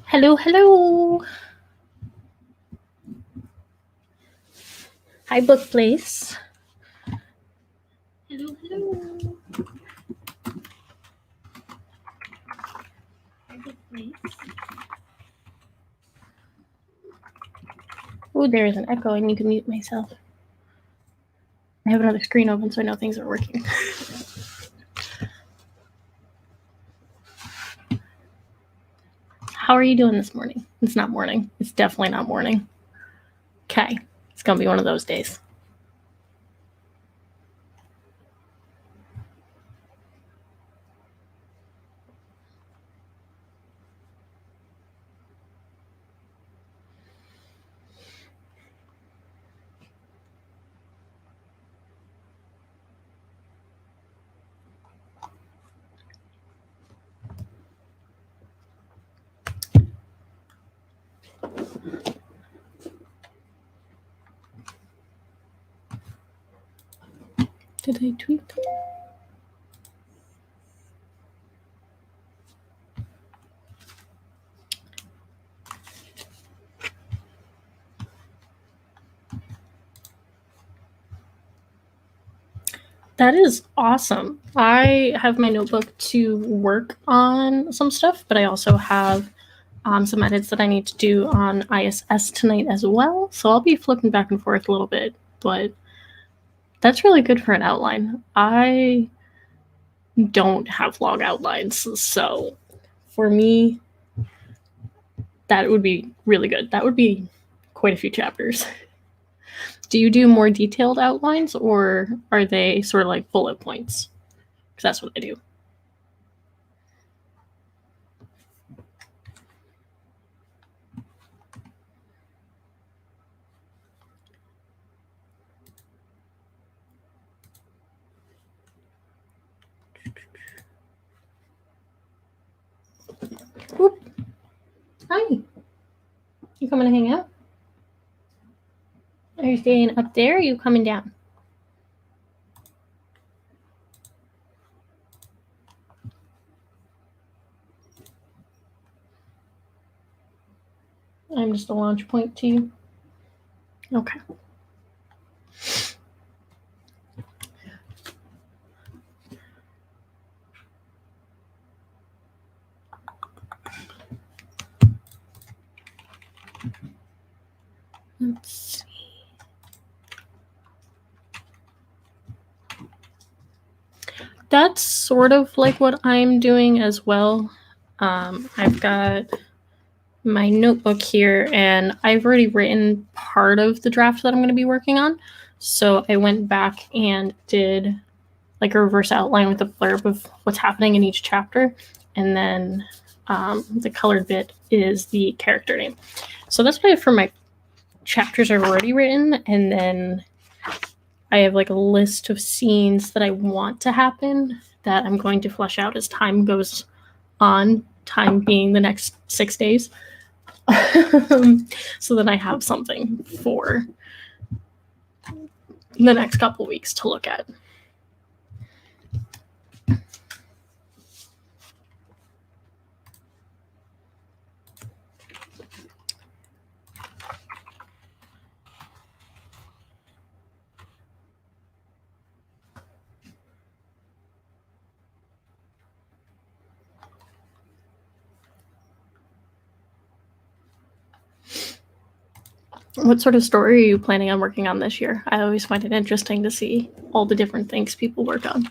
Hello, hello. Hi, Book Place. Hello, hello. Hi, Book Place. Oh, there is an echo. I need to mute myself. I have another screen open so I know things are working. How are you doing this morning? It's not morning. It's definitely not morning. Okay. It's going to be one of those days. Did I tweet? That is awesome. I have my notebook to work on some stuff, but I also have some edits that I need to do on ISS tonight as well. So I'll be flipping back and forth a little bit, but that's really good for an outline. I don't have long outlines, so for me, that would be really good. That would be quite a few chapters. Do you do more detailed outlines, or are they sort of like bullet points? Because that's what I do. Whoop. Hi. You coming to hang out? Are you staying up there, or are you coming down? I'm just a launch point to you. Okay. Let's see. That's sort of like what I'm doing as well. I've got my notebook here, and I've already written part of the draft that I'm going to be working on. So I went back and did like a reverse outline with a blurb of what's happening in each chapter, and then the colored bit is the character name. So that's what I have for my chapters are already written, and then I have like a list of scenes that I want to happen that I'm going to flesh out as time goes on, time being the next 6 days. So then I have something for the next couple weeks to look at. What sort of story are you planning on working on this year? I always find it interesting to see all the different things people work on.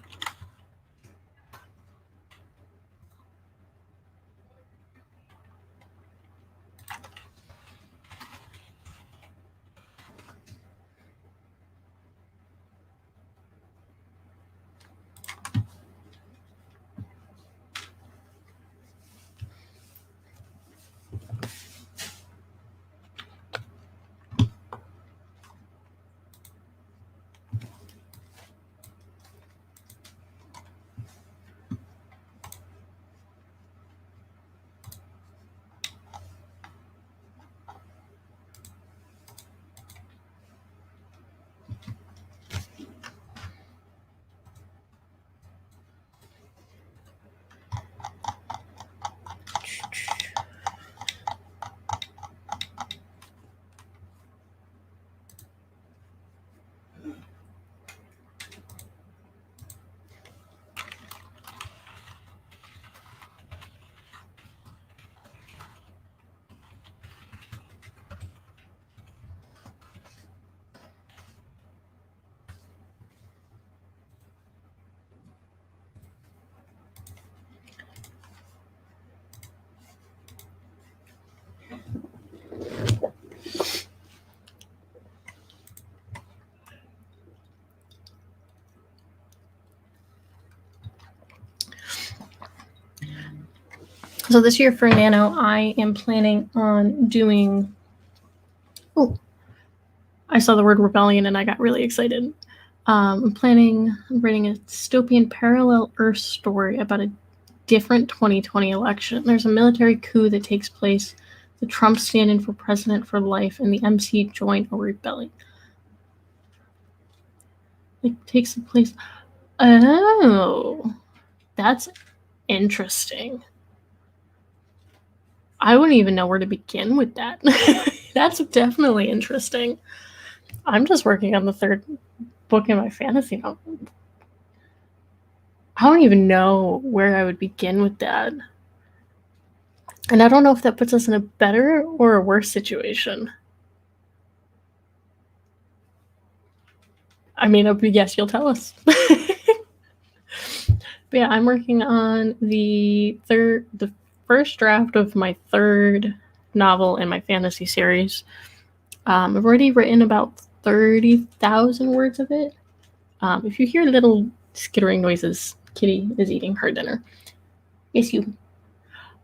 So this year for Nano, I am planning on doing... Oh, I saw the word rebellion and I got really excited. I'm planning on writing a dystopian parallel Earth story about a different 2020 election. There's a military coup that takes place, the Trump stand-in for president for life, and the MC join a rebellion. It takes place... Oh, that's interesting. I wouldn't even know where to begin with that. That's definitely interesting. I'm just working on the third book in my fantasy novel. I don't even know where I would begin with that. And I don't know if that puts us in a better or a worse situation. I mean, I guess you'll tell us. But yeah, I'm working on the first draft of my third novel in my fantasy series. I've already written about 30,000 words of it. If you hear little skittering noises, Kitty is eating her dinner. Yes, you.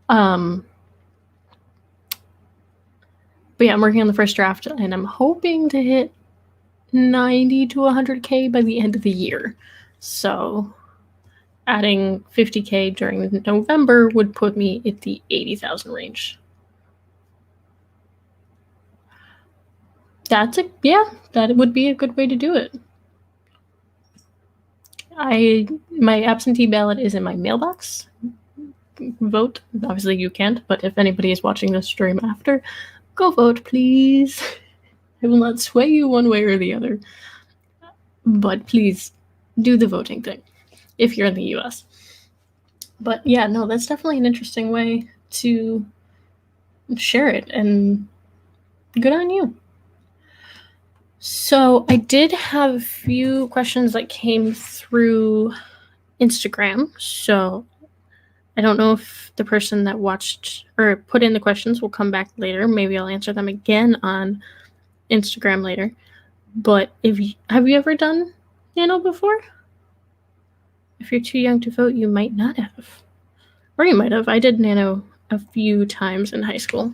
But yeah, I'm working on the first draft, and I'm hoping to hit 90 to 100K by the end of the year. So adding 50K during November would put me at the 80,000 range. That would be a good way to do it. My absentee ballot is in my mailbox. Vote. Obviously you can't, but if anybody is watching this stream after, go vote, please. I will not sway you one way or the other, but please do the voting thing if you're in the US. But yeah, no, that's definitely an interesting way to share it, and good on you. So I did have a few questions that came through Instagram. So I don't know if the person that watched or put in the questions will come back later. Maybe I'll answer them again on Instagram later. But have you ever done Nano before? If you're too young to vote, you might not have. Or you might have. I did Nano a few times in high school.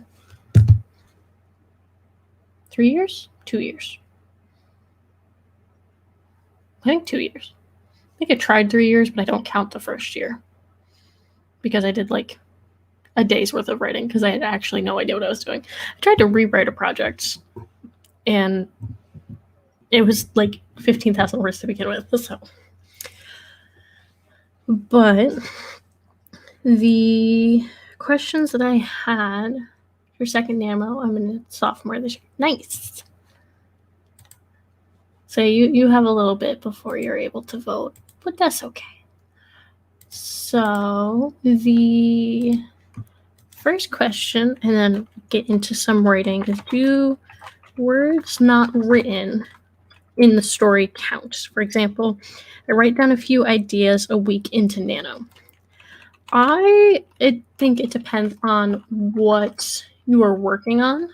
3 years? 2 years. I think 2 years. I think I tried 3 years, but I don't count the first year. Because I did like a day's worth of writing because I had actually no idea what I was doing. I tried to rewrite a project and it was like 15,000 words to begin with. So, but the questions that I had for second Nano, I'm a sophomore this year. Nice. So you have a little bit before you're able to vote, but that's okay. So the first question, and then get into some writing, is do words not written in the story count? For example, I write down a few ideas a week into Nano. I think it depends on what you are working on.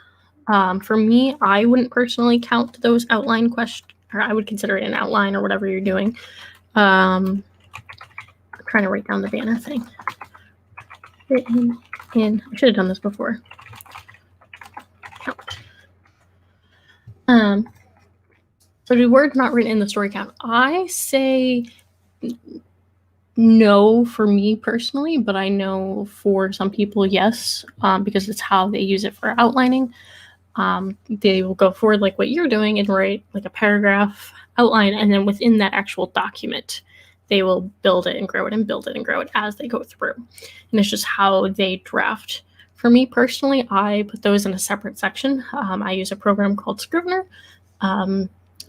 For me, I wouldn't personally count those outline questions, or I would consider it an outline or whatever you're doing. I'm trying to write down the banner thing. Written in, I should have done this before. Count. So do words not written in the story count? I say no for me personally, but I know for some people, yes, because it's how they use it for outlining. They will go forward like what you're doing and write like a paragraph outline, and then within that actual document, they will build it and grow it and build it and grow it as they go through. And it's just how they draft. For me personally, I put those in a separate section. I use a program called Scrivener.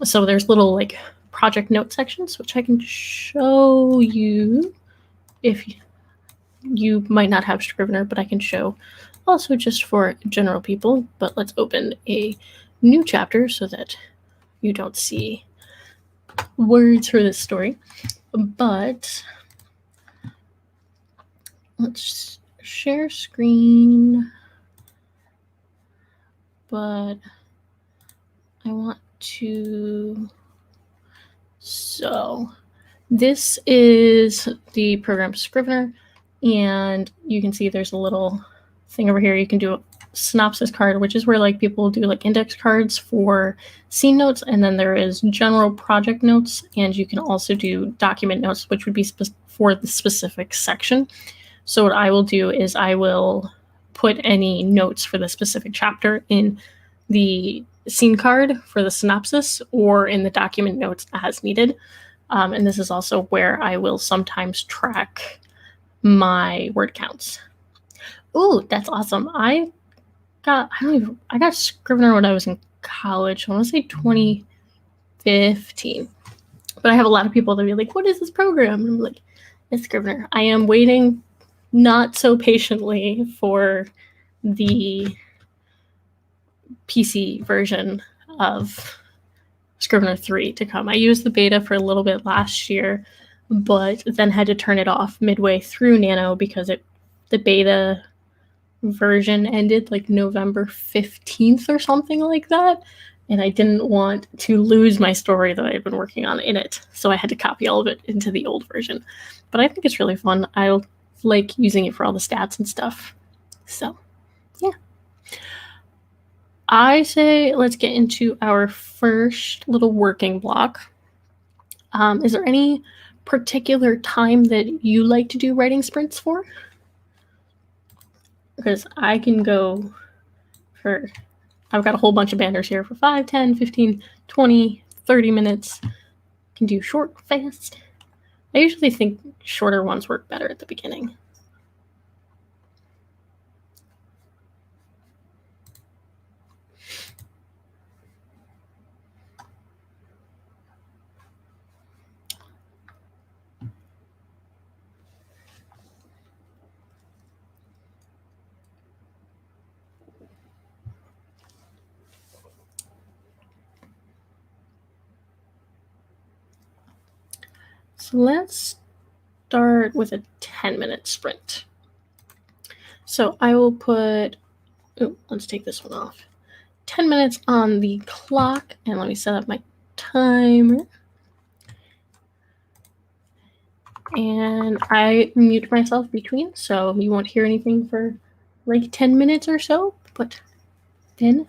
So there's little like project note sections, which I can show you if you might not have Scrivener, but I can show also just for general people. But let's open a new chapter so that you don't see words for this story. But let's share screen. But I want to... So this is the program Scrivener. And you can see there's a little thing over here. You can do a synopsis card, which is where like people do like index cards for scene notes, and then there is general project notes, and you can also do document notes, which would be for the specific section. So what I will do is I will put any notes for the specific chapter in the scene card for the synopsis or in the document notes as needed. And this is also where I will sometimes track my word counts. Ooh, that's awesome. I got Scrivener when I was in college. I want to say 2015. But I have a lot of people that be like, "What is this program?" And I'm like, "It's Scrivener." I am waiting not so patiently for the PC version of Scrivener 3 to come. I used the beta for a little bit last year, but then had to turn it off midway through Nano because the beta version ended like November 15th or something like that. And I didn't want to lose my story that I had been working on in it. So I had to copy all of it into the old version. But I think it's really fun. I like using it for all the stats and stuff. So, yeah. I say let's get into our first little working block. Is there any particular time that you like to do writing sprints for? Because I can go for, I've got a whole bunch of banners here for 5, 10, 15, 20, 30 minutes. Can do short, fast. I usually think shorter ones work better at the beginning. So let's start with a 10-minute sprint. So I will put, let's take this one off. 10 minutes on the clock, and let me set up my timer. And I mute myself between, so you won't hear anything for like 10 minutes or so, but then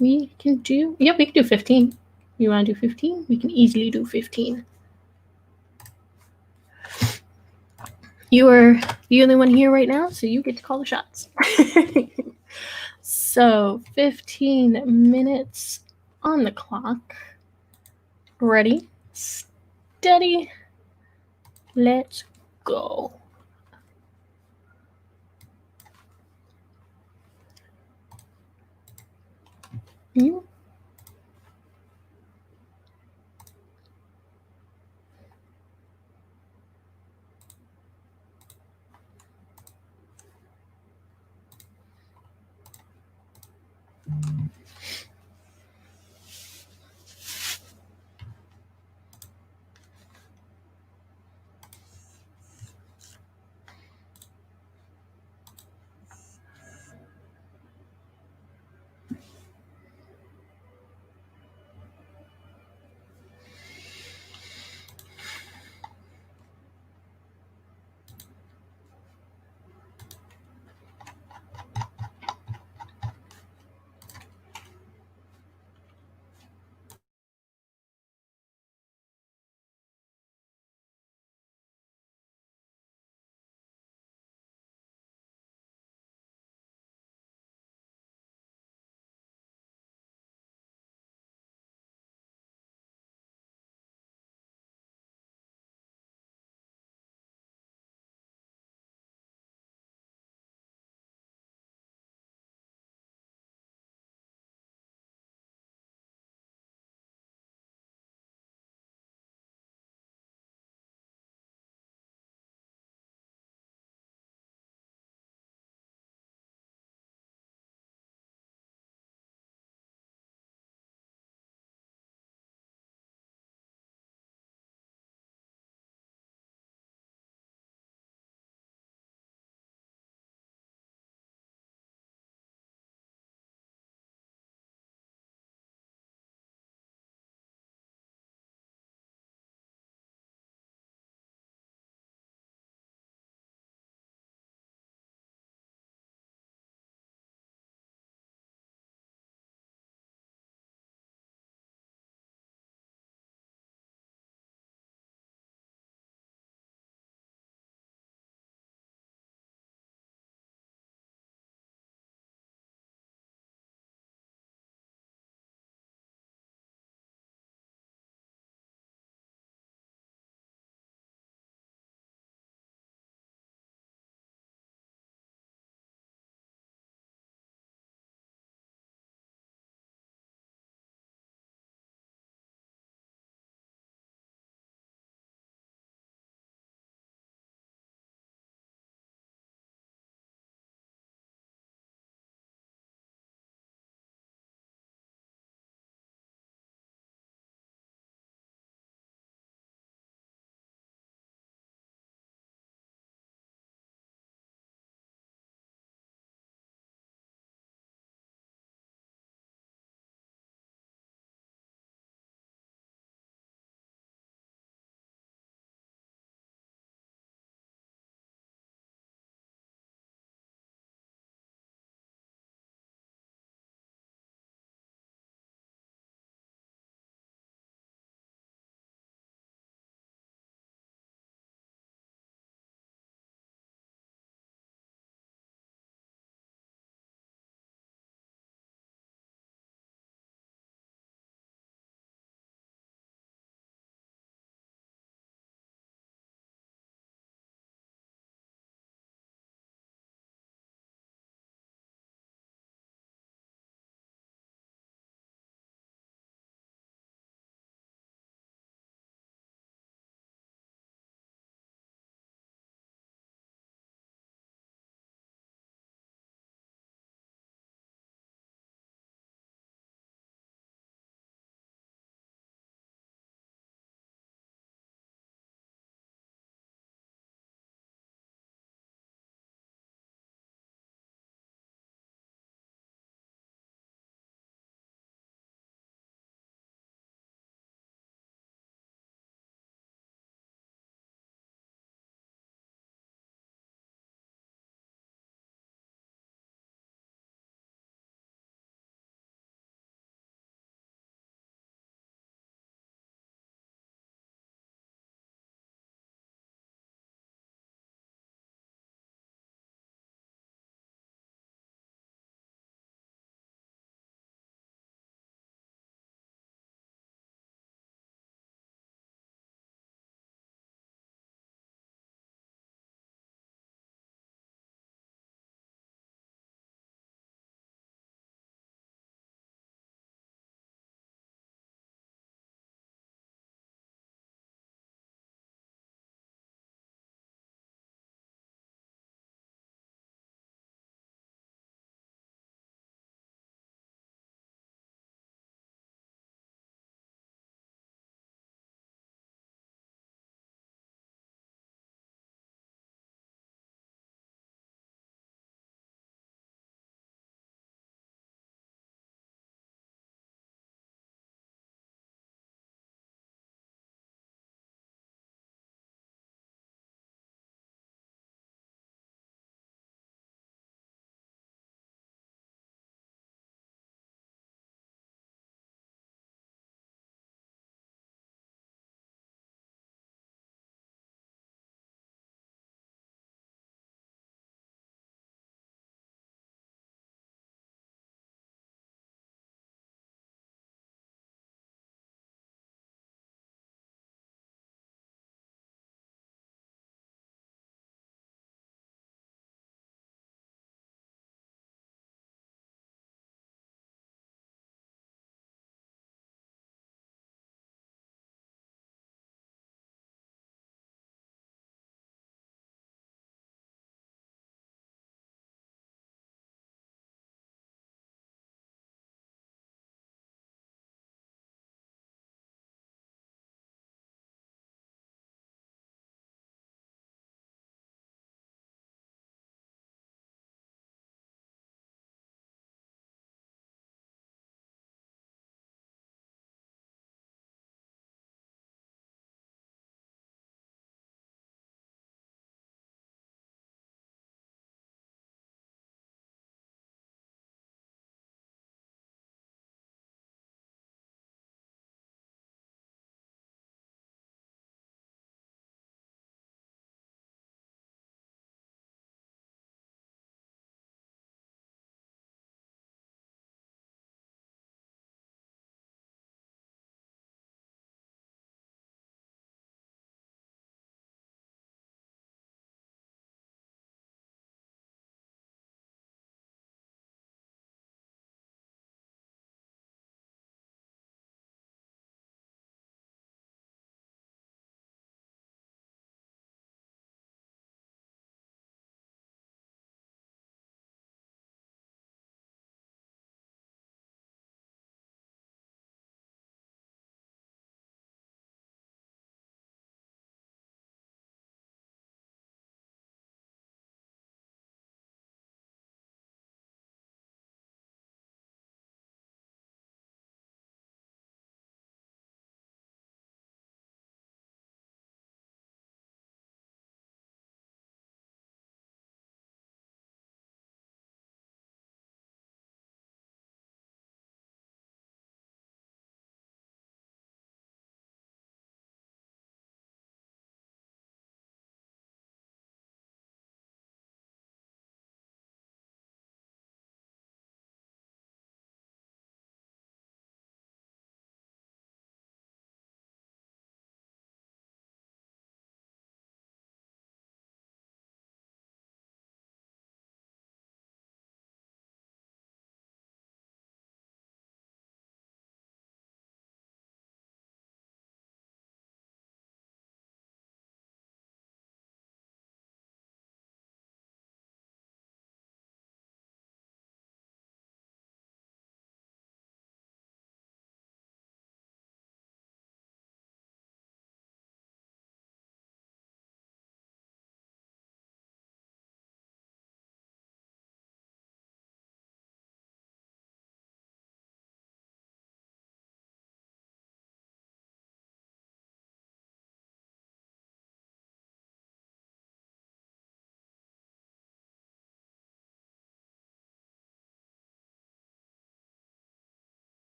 we can do, we can do 15. You want to do 15? We can easily do 15. You are the only one here right now, so you get to call the shots. So 15 minutes on the clock. Ready, steady, let's go. Mm-hmm.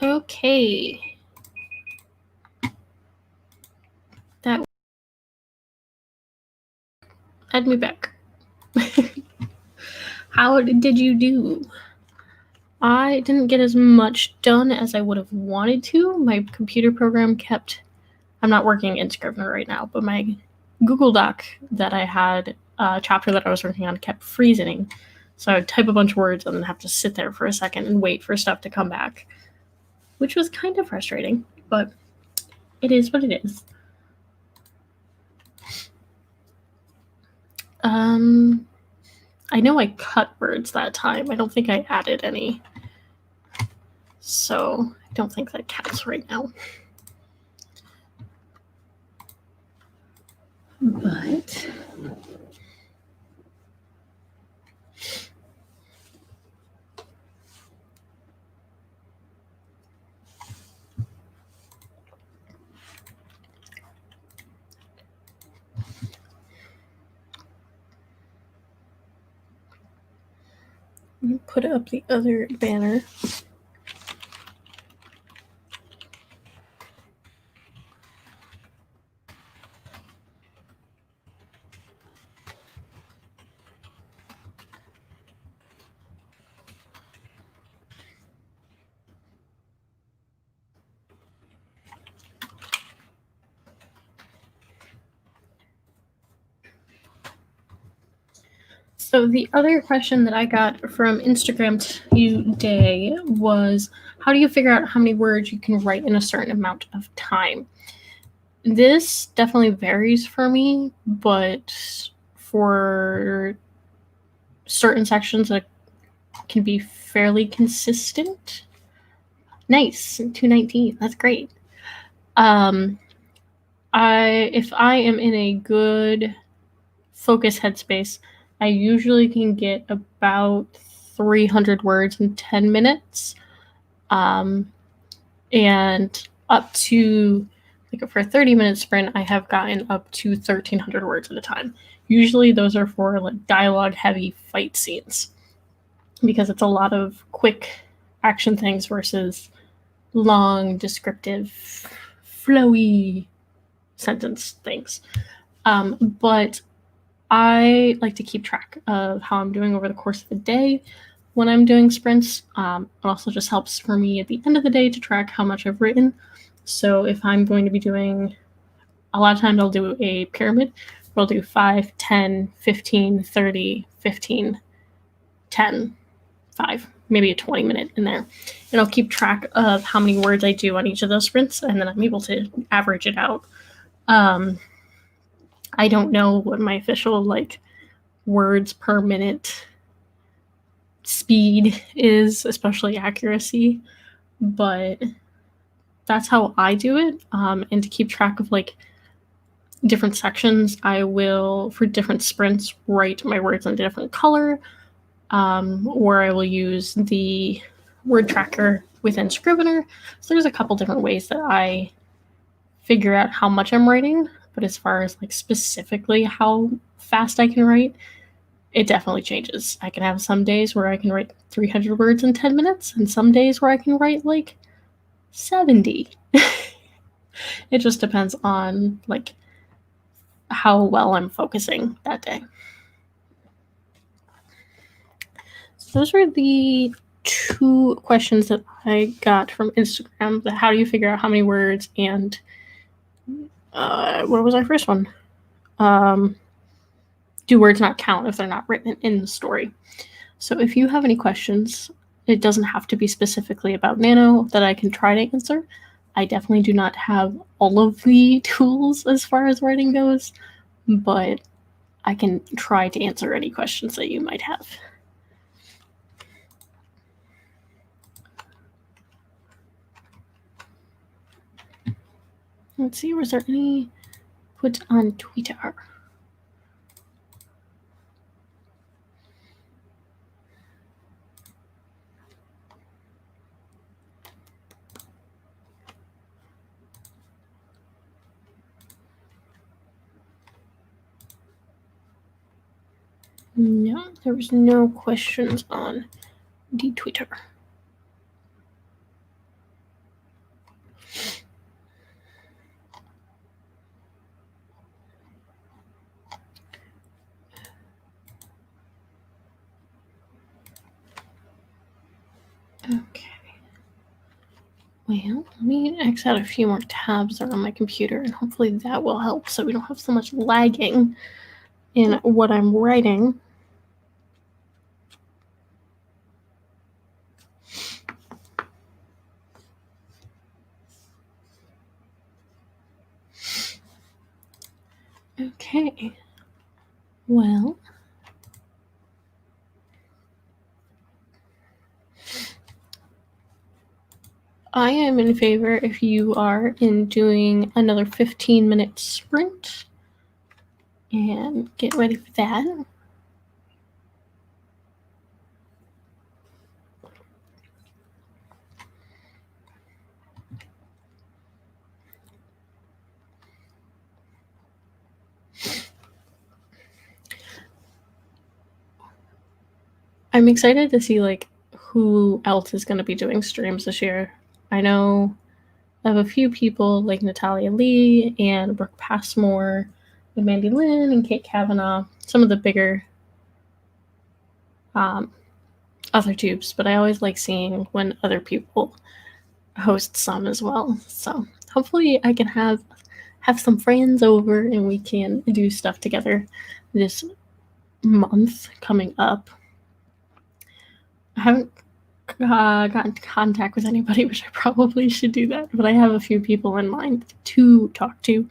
Okay. That add me back. How did you do? I didn't get as much done as I would have wanted to. My computer program kept. I'm not working in Scrivener right now, but my Google Doc that I had, a chapter that I was working on, kept freezing. So I would type a bunch of words and then have to sit there for a second and wait for stuff to come back, which was kind of frustrating, but it is what it is. I know I cut words that time. I don't think I added any. So I don't think that counts right now. But put up the other banner. So the other question that I got from Instagram today was, how do you figure out how many words you can write in a certain amount of time? This definitely varies for me, but for certain sections that can be fairly consistent. Nice, 219. That's great. If I am in a good focus headspace, I usually can get about 300 words in 10 minutes. And up to, like, for a 30-minute sprint, I have gotten up to 1,300 words at a time. Usually those are for like dialogue-heavy fight scenes because it's a lot of quick action things versus long, descriptive, flowy sentence things. But I like to keep track of how I'm doing over the course of the day when I'm doing sprints. It also just helps for me at the end of the day to track how much I've written. So if I'm going to be doing, a lot of times I'll do a pyramid. We'll do 5, 10, 15, 30, 15, 10, 5, maybe a 20-minute in there. And I'll keep track of how many words I do on each of those sprints, and then I'm able to average it out. I don't know what my official like words per minute speed is, especially accuracy, but that's how I do it. And to keep track of like different sections, I will, for different sprints, write my words in a different color, or I will use the word tracker within Scrivener. So there's a couple different ways that I figure out how much I'm writing, but as far as like specifically how fast I can write, it definitely changes. I can have some days where I can write 300 words in 10 minutes and some days where I can write like 70. It just depends on like how well I'm focusing that day. So those were the 2 questions that I got from Instagram. The how do you figure out how many words, and what was our first one? Do words not count if they're not written in the story? So if you have any questions, it doesn't have to be specifically about Nano that I can try to answer. I definitely do not have all of the tools as far as writing goes, but I can try to answer any questions that you might have. Let's see, was there any put on Twitter? No, there was no questions on the Twitter. Okay. Well, let me X out a few more tabs that are on my computer, and hopefully that will help so we don't have so much lagging in what I'm writing. Okay. Well, I am in favor if you are in doing another 15-minute sprint and get ready for that. I'm excited to see like who else is going to be doing streams this year. I know I have a few people like Natalia Lee and Brooke Passmore, and Mandy Lynn and Kate Kavanaugh, some of the bigger other tubes, but I always like seeing when other people host some as well. So hopefully I can have some friends over and we can do stuff together this month coming up. I haven't gotten in contact with anybody, which I probably should do that, but I have a few people in mind to talk to.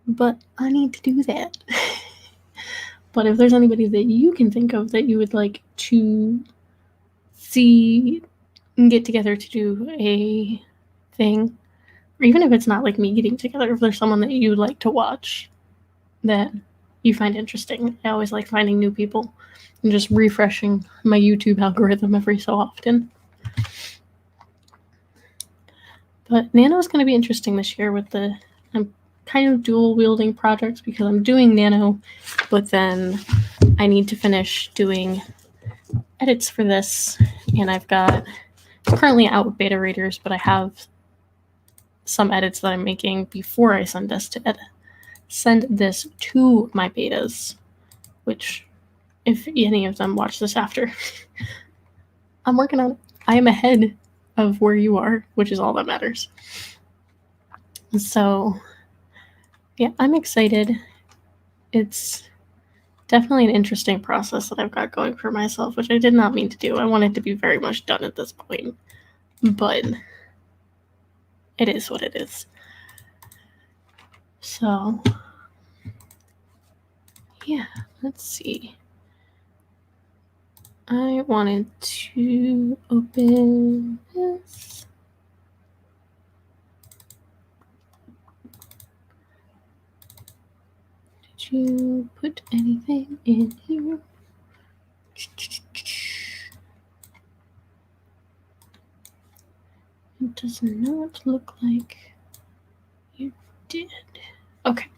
But I need to do that. But if there's anybody that you can think of that you would like to see get together to do a thing, or even if it's not like me getting together, if there's someone that you like to watch that you find interesting, I always like finding new people and just refreshing my YouTube algorithm every so often. But Nano is going to be interesting this year with the I'm kind of dual wielding projects because I'm doing Nano, but then I need to finish doing edits for this, and I've got currently out with beta readers, but I have some edits that I'm making before I send this to my betas, which if any of them watch this after, I'm working on it. I am ahead of where you are, which is all that matters. So yeah, I'm excited. It's definitely an interesting process that I've got going for myself, which I did not mean to do. I wanted to be very much done at this point, but it is what it is. So yeah, let's see. I wanted to open this. Did you put anything in here? It does not look like you did. Okay.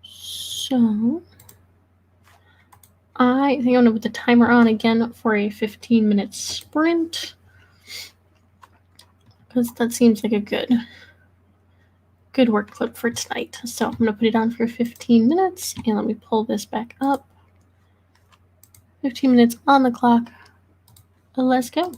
So I think I'm gonna put the timer on again for a 15-minute sprint because that seems like a good work clip for tonight. So I'm gonna put it on for 15 minutes and let me pull this back up. 15 minutes on the clock. Let's go.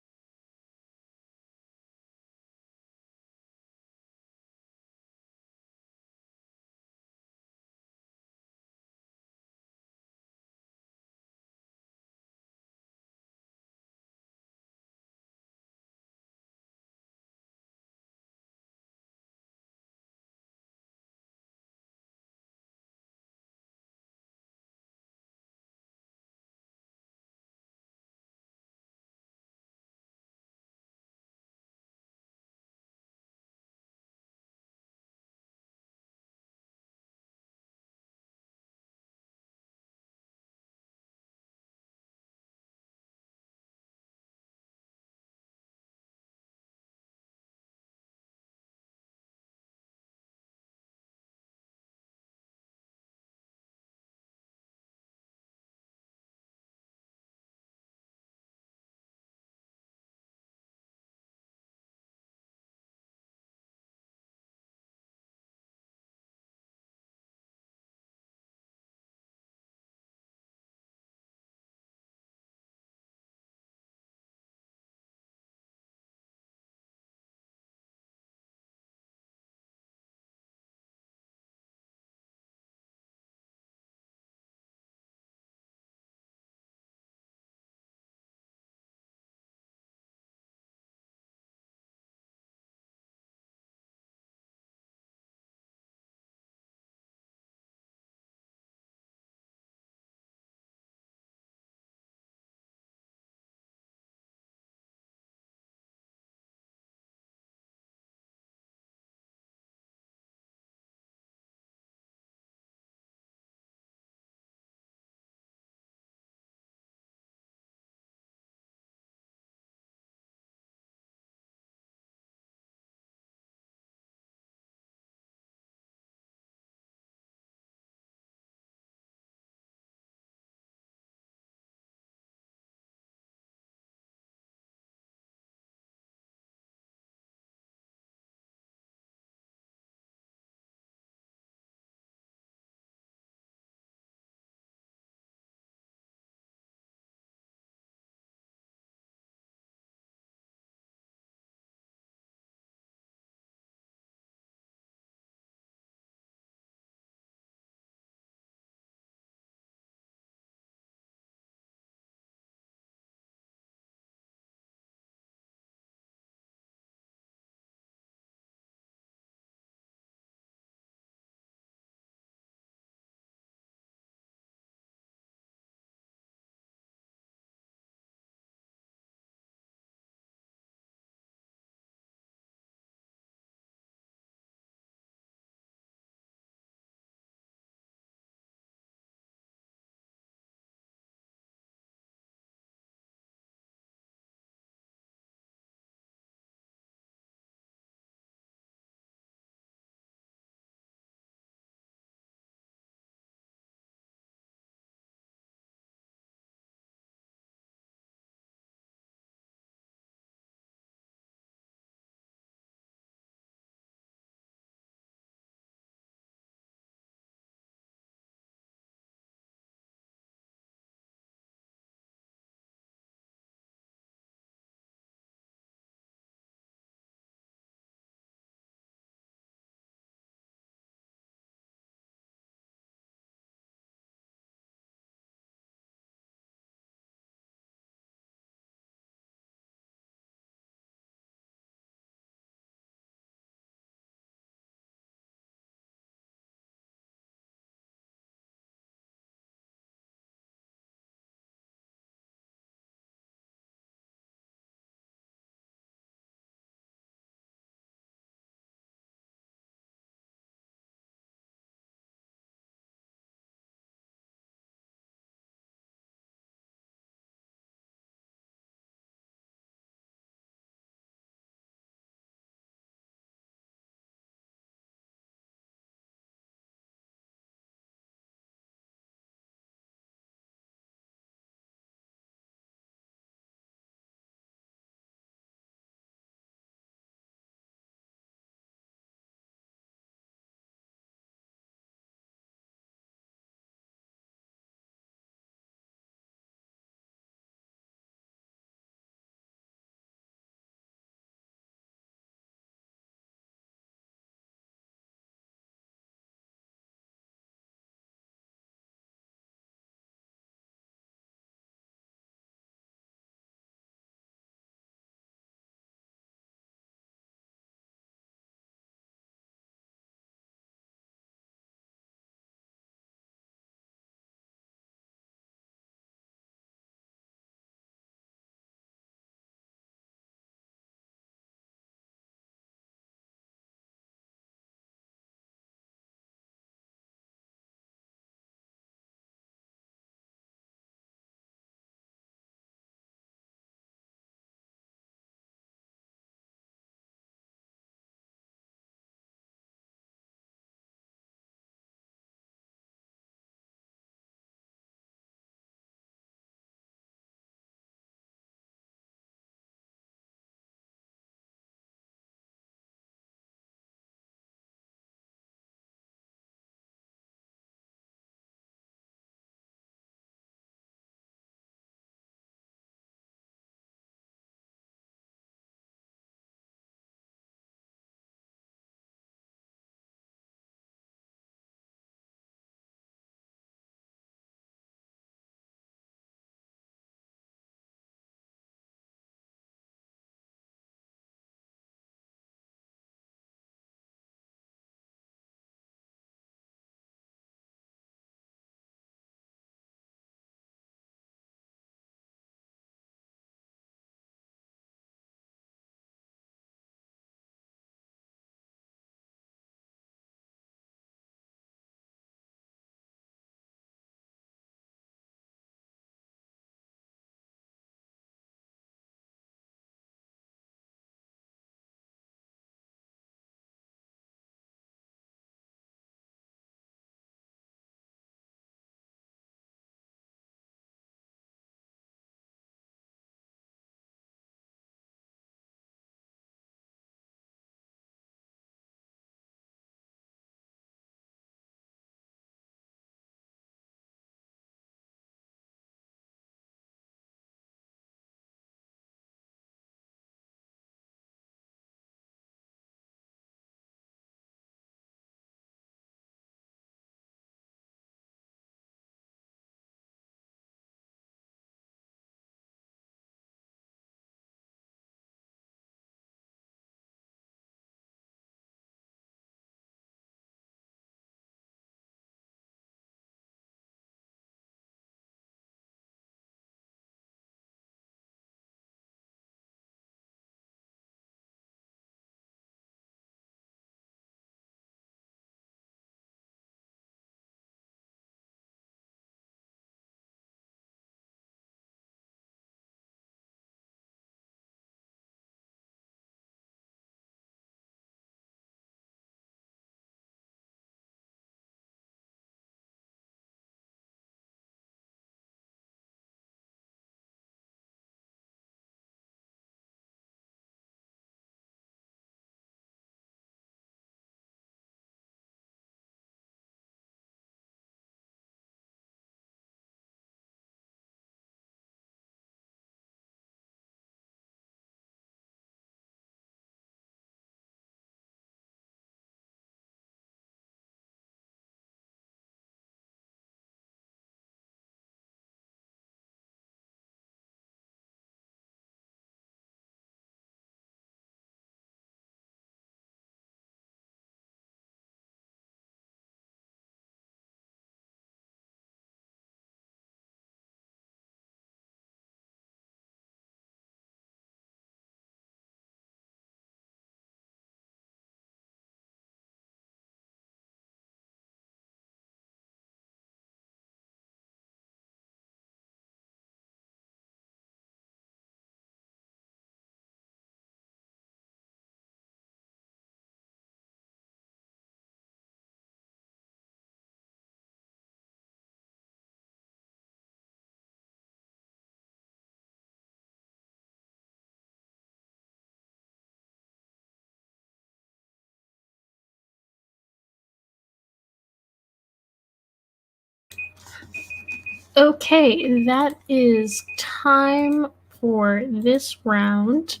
Okay, that is time for this round.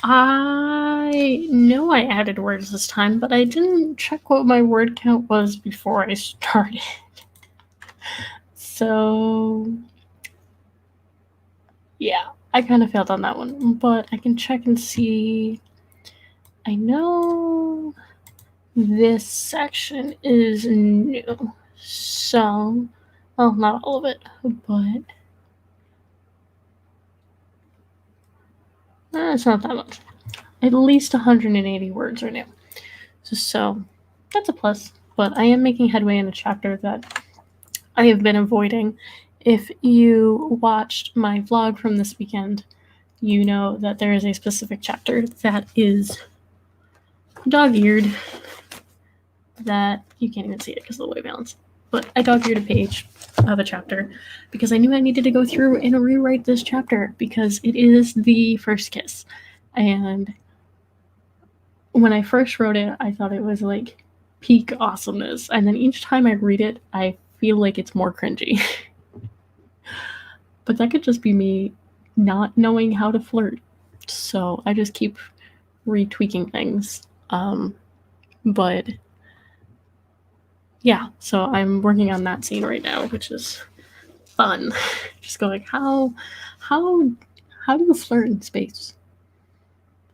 I know I added words this time, but I didn't check what my word count was before I started. So, yeah, I kind of failed on that one, but I can check and see. I know this section is new, so, well, not all of it, but it's not that much. At least 180 words are new. So that's a plus. But I am making headway in a chapter that I have been avoiding. If you watched my vlog from this weekend, you know that there is a specific chapter that is dog-eared that you can't even see it because of the white balance. But I dog-eared a page of a chapter because I knew I needed to go through and rewrite this chapter because it is the first kiss. And when I first wrote it, I thought it was like peak awesomeness. And then each time I read it, I feel like it's more cringy. But that could just be me not knowing how to flirt. So I just keep retweaking things. But yeah, so I'm working on that scene right now, which is fun. Just going, how do you flirt in space?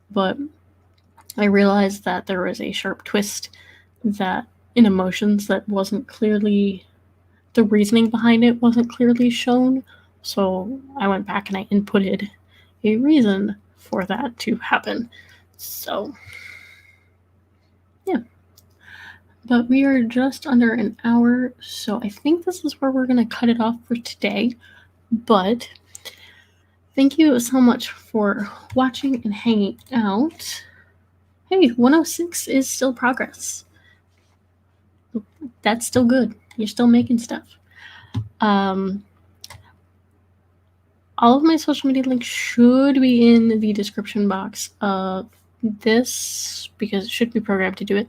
But I realized that there was a sharp twist that in emotions that wasn't clearly, the reasoning behind it wasn't clearly shown. So I went back and I inputted a reason for that to happen. So yeah. But we are just under an hour, so I think this is where we're going to cut it off for today. But thank you so much for watching and hanging out. Hey, 106 is still progress. That's still good. You're still making stuff. All of my social media links should be in the description box of this because it should be programmed to do it.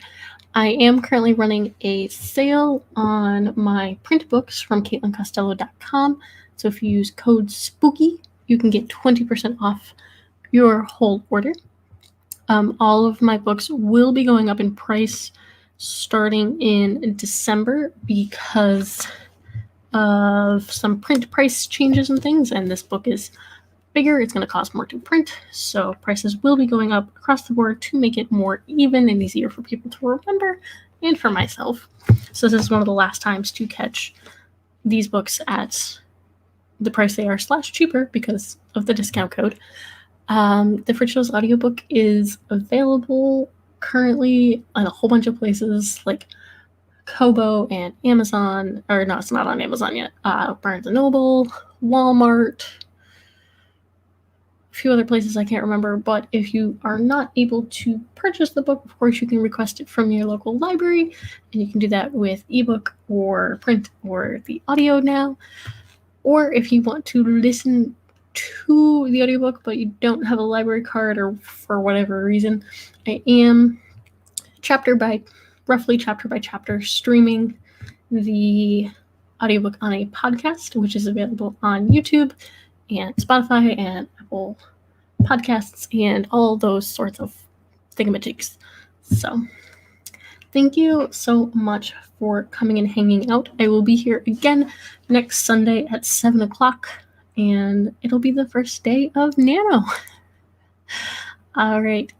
I am currently running a sale on my print books from CaitlinCostello.com. So if you use code SPOOKY, you can get 20% off your whole order. All of my books will be going up in price starting in December because of some print price changes and things, and this book is bigger. It's going to cost more to print, so prices will be going up across the board to make it more even and easier for people to remember and for myself. So this is one of the last times to catch these books at the price they are / cheaper because of the discount code. The Fridge Show's audiobook is available currently in a whole bunch of places like Kobo and Amazon, or no, it's not on Amazon yet. Barnes & Noble, Walmart, a few other places I can't remember, but if you are not able to purchase the book, of course you can request it from your local library, and you can do that with ebook or print or the audio now. Or if you want to listen to the audiobook but you don't have a library card or for whatever reason, I am roughly chapter by chapter streaming the audiobook on a podcast, which is available on YouTube and Spotify and Apple Podcasts and all those sorts of thingamajigs. So thank you so much for coming and hanging out. I will be here again next Sunday at 7 o'clock, and it'll be the first day of Nano. All right.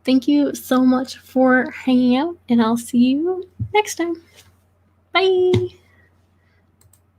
Thank you so much for hanging out, and I'll see you next time. Bye.